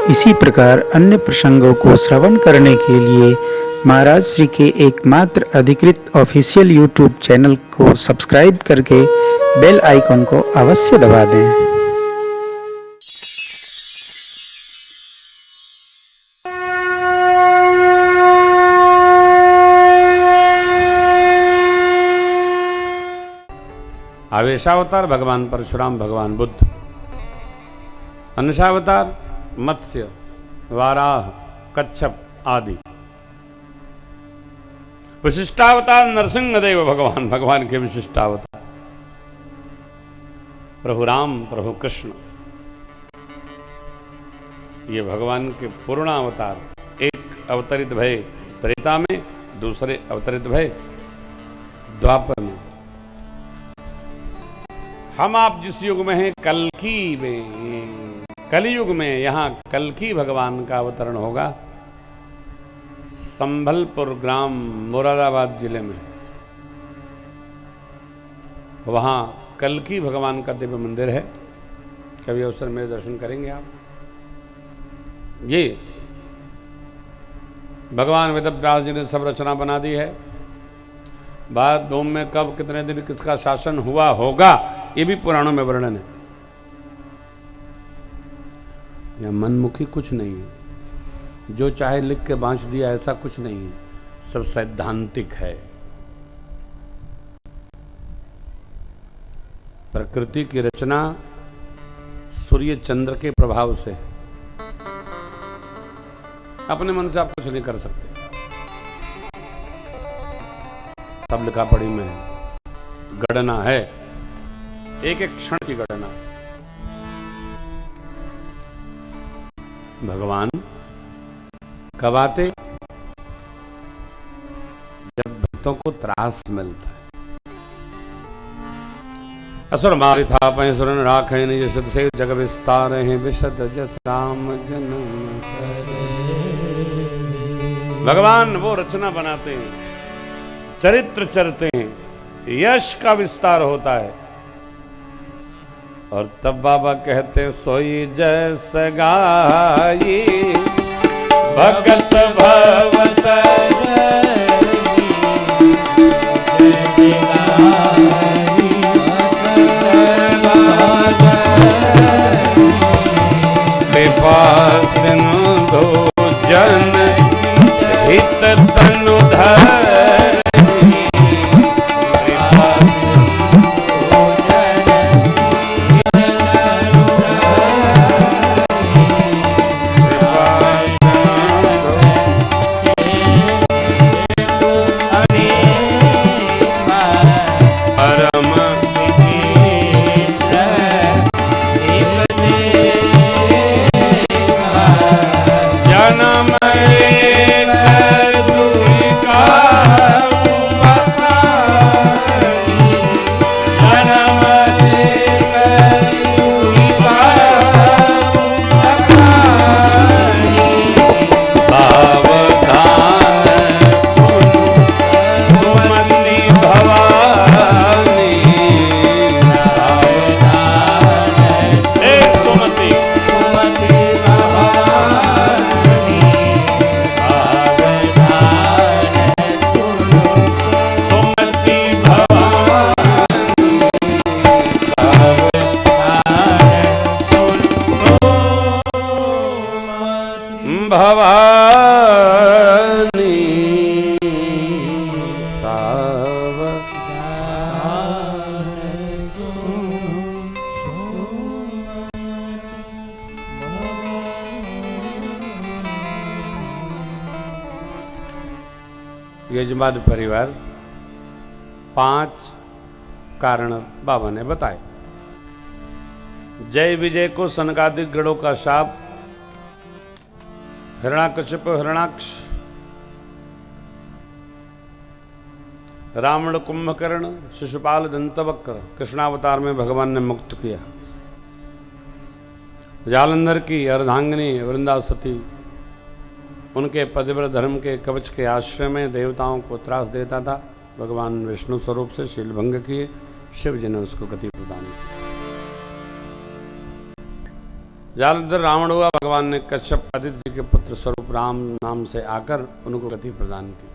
इसी प्रकार अन्य प्रसंगों को श्रवण करने के लिए महाराज श्री के एकमात्र अधिकृत ऑफिशियल यूट्यूब चैनल को सब्सक्राइब करके बेल आइकन को अवश्य दबा दें। आवेशावतार भगवान परशुराम, भगवान बुद्ध। अंशावतार मत्स्य, वाराह, कच्छप आदि। विशिष्टावतार नरसिंहदेव भगवान, भगवान के विशिष्टावतार प्रभु राम, प्रभु कृष्ण। ये भगवान के पूर्ण अवतार। एक अवतरित भय त्रेता में, दूसरे अवतरित भय द्वापर में। हम आप जिस युग में हैं, कल्कि में, कलयुग में, यहाँ कल्कि भगवान का अवतरण होगा संभलपुर ग्राम मुरादाबाद जिले में। वहाँ कल्कि भगवान का दिव्य मंदिर है। कभी अवसर में दर्शन करेंगे आप। ये भगवान वेदव्यास जी ने सब रचना बना दी है। बाद डोम में कब कितने दिन किसका शासन हुआ होगा, ये भी पुराणों में वर्णन है। या मनमुखी कुछ नहीं है, जो चाहे लिख के बांच दिया, ऐसा कुछ नहीं है। सब सैद्धांतिक है। प्रकृति की रचना सूर्य चंद्र के प्रभाव से। अपने मन से आप कुछ नहीं कर सकते। सब लिखा पढ़ी में है, गणना है, एक एक क्षण की गणना। भगवान कब आते? जब भक्तों को त्रास मिलता है। असुर मारि था पै सुरन राखे निज शुद्ध से जग विस्तार हैं विशद जस राम जन्म करे। भगवान वो रचना बनाते हैं, चरित्र चरते हैं, यश का विस्तार होता है। और तब बाबा कहते सोई जैस गाई भगत भवत कृपा सिंधु जन हित तनु धर। यजमान परिवार 5 कारण बाबा ने बताए। जय विजय को सनकादिक गणों का शाप, हिरण्याकशिप हिरण्याक्ष, रावण कुंभकर्ण, शिशुपाल दंतवक्र कृष्णावतार में भगवान ने मुक्त किया। जालंधर की अर्धांगिनी वृंदावती उनके पतिव्रत धर्म के कवच के आश्रय में देवताओं को त्रास देता था। भगवान विष्णु स्वरूप से शील भंग किए, शिव जी ने उसको गति प्रदान की। जालंधर रावण हुआ, भगवान ने कश्यप आदित्य के पुत्र स्वरूप राम नाम से आकर उनको गति प्रदान की।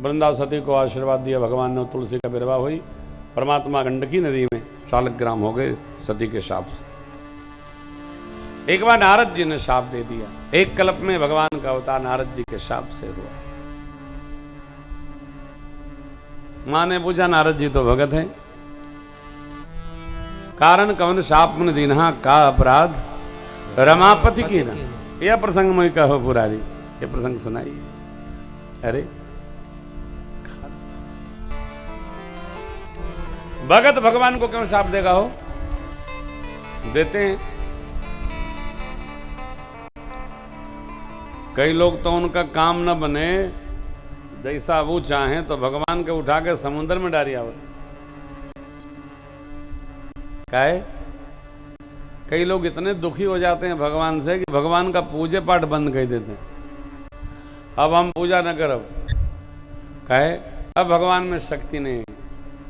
वृंदा सती को आशीर्वाद दिया भगवान ने, तुलसी का विवाह हुई। परमात्मा गंडकी नदी में शालग्राम हो गए सती के शाप से। एक बार नारद जी ने शाप दे दिया, एक कल्प में भगवान का अवतार नारद जी के शाप से हुआ। मां ने पूछा, नारद जी तो भगत हैं, कारण कवन शाप मुन दीन्हा का अपराध रमापति की ना। यह प्रसंग में कहो पुरारी, यह प्रसंग सुनाई। अरे भगत भगवान को क्यों शाप देगा हो? देते हैं। कई लोग तो उनका काम न बने जैसा वो चाहें तो भगवान के उठा के समुद्र में डाली आवत। काहे? कई लोग इतने दुखी हो जाते हैं भगवान से कि भगवान का पूजे पाठ बंद कर देते हैं। अब हम पूजा न करब, काहे? अब भगवान में शक्ति नहीं।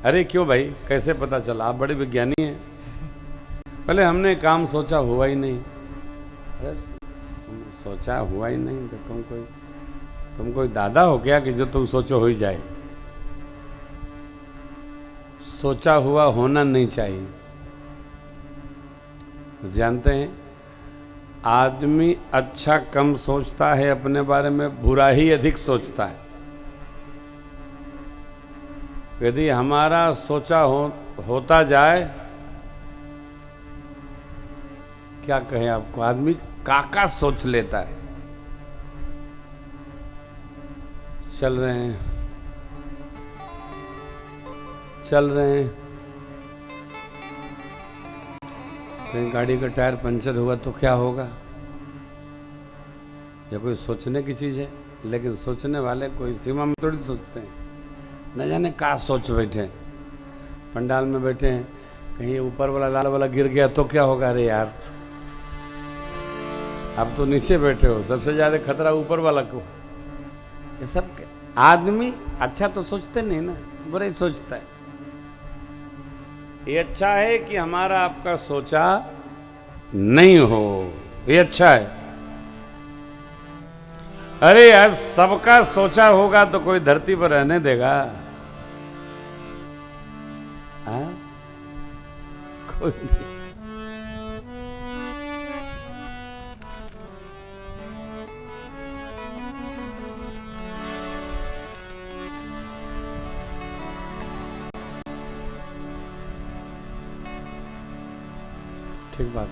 अरे क्यों भाई, कैसे पता चला? आप बड़े विज्ञानी हैं। पहले हमने काम सोचा हुआ ही नहीं। अरे सोचा हुआ ही नहीं तो तुम कोई दादा हो क्या कि जो तुम सोचो हो ही जाए? सोचा हुआ होना नहीं चाहिए। जानते हैं, आदमी अच्छा कम सोचता है अपने बारे में, बुरा ही अधिक सोचता है। यदि हमारा सोचा होता जाए, क्या कहें आपको, आदमी काका सोच लेता है। चल रहे हैं कहीं गाड़ी का टायर पंचर हुआ तो क्या होगा? यह कोई सोचने की चीज है, लेकिन सोचने वाले कोई सीमा में थोड़ी सोचते हैं। न जाने क्या सोच बैठे, पंडाल में बैठे हैं, कहीं ऊपर वाला लाल वाला गिर गया तो क्या होगा? अरे यार, आप तो नीचे बैठे हो, सबसे ज्यादा खतरा ऊपर वाला को। ये सब आदमी अच्छा तो सोचते नहीं ना, बुरा ही सोचता है। ये अच्छा है कि हमारा आपका सोचा नहीं हो, ये अच्छा है। अरे यार, सबका सोचा होगा तो कोई धरती पर रहने देगा? हाँ? कोई नहीं। ठीक बात,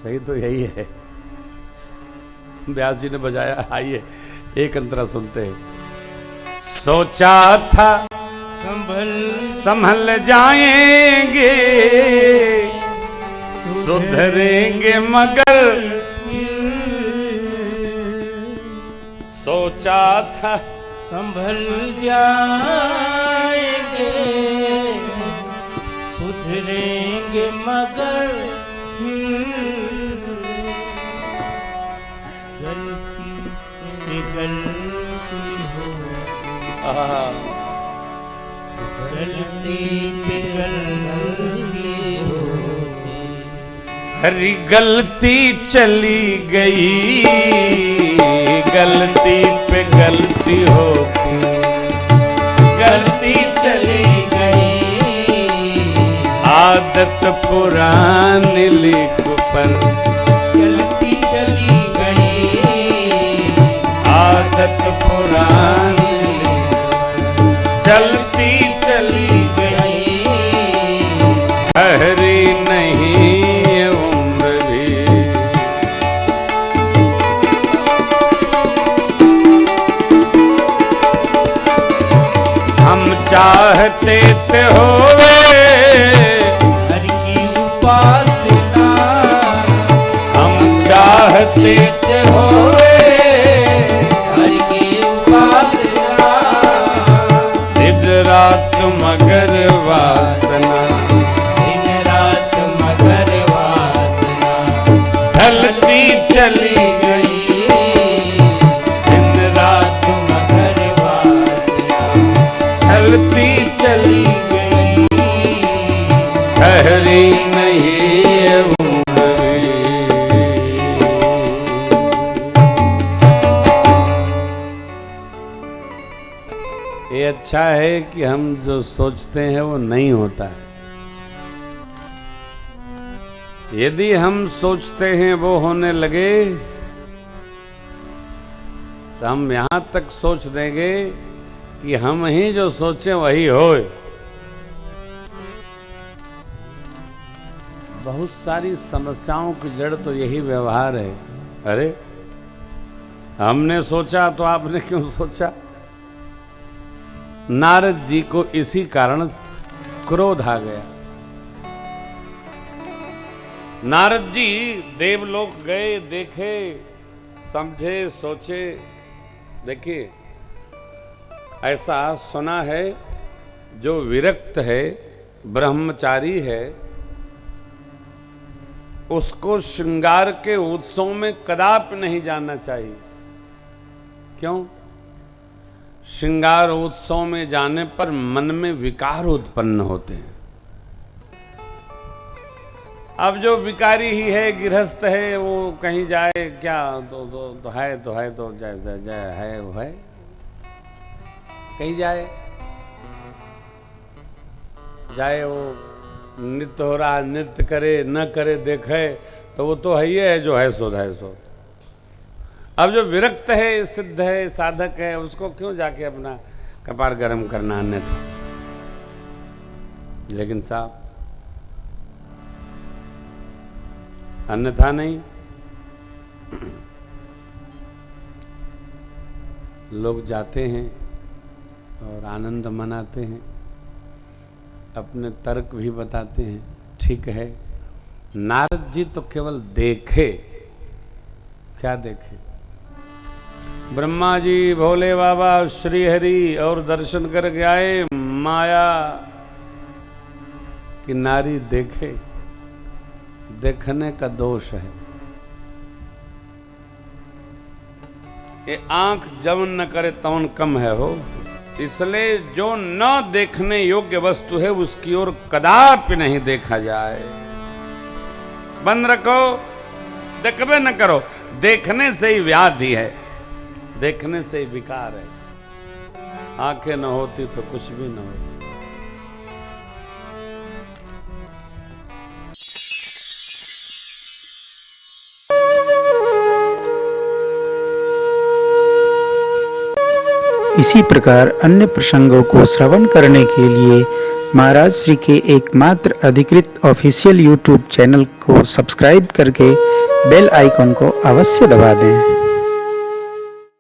सही तो यही है। व्यास जी ने बजाया, आइए एक अंतरा सुनते हैं। सोचा था संभल जाएंगे, सुधरेंगे मगर सोचा था संभल जाएंगे, सुधरेंगे मगर फिर गलती पे गलती हो, गलती पे गलती होती। हरी गलती चली गई, गलती पे गलती होती, गलती चली गई, आदत पुरानी लिख पर गलती चली गई, आदत पुरानी चलती चली गई, ठहरी नहीं ये उम्र भी। हम चाहते थे होवे हर की उपासना, हम चाहते थे होवे हर की उपासना, दिन रात मगर वासना, दिन रात मगर वासना, ढलती चली गई, दिन रात मगर वासना, ढलती चली गई, ठहरी अच्छा है कि हम जो सोचते हैं वो नहीं होता है। यदि हम सोचते हैं वो होने लगे तो हम यहां तक सोच देंगे कि हम ही जो सोचें वही होए। बहुत सारी समस्याओं की जड़ तो यही व्यवहार है। अरे हमने सोचा तो आपने क्यों सोचा? नारद जी को इसी कारण क्रोध आ गया। नारद जी देवलोक गए, देखे, समझे, सोचे। देखिए, ऐसा सुना है जो विरक्त है, ब्रह्मचारी है, उसको श्रृंगार के उत्सव में कदापि नहीं जाना चाहिए। क्यों? श्रृंगार उत्सव में जाने पर मन में विकार उत्पन्न होते हैं। अब जो विकारी ही है, गृहस्थ है, वो कहीं जाए क्या तो है जाए है वो है, कहीं जाए वो नृत्य हो रहा, नृत्य करे न करे देखे तो वो तो है ही है, जो है सो है सो। अब जो विरक्त है, सिद्ध है, साधक है, उसको क्यों जाके अपना कपार गर्म करना अन्यथा? लेकिन साहब अन्यथा नहीं। लोग जाते हैं और आनंद मनाते हैं, अपने तर्क भी बताते हैं, ठीक है। नारद जी तो केवल देखे। क्या देखे? ब्रह्मा जी, भोले बाबा, श्री हरि और दर्शन करके आए, माया की नारी देखे। देखने का दोष है। ये आंख जवन न करे तवन कम है हो। इसलिए जो न देखने योग्य वस्तु है उसकी ओर कदापि नहीं देखा जाए। बंद रखो, देखबे न करो। देखने से ही व्याधि है, देखने से ही विकार है। आंखें न होती तो कुछ भी न होता। इसी प्रकार अन्य प्रसंगों को श्रवण करने के लिए महाराज श्री के एकमात्र अधिकृत ऑफिशियल यूट्यूब चैनल को सब्सक्राइब करके बेल आइकन को अवश्य दबा दें।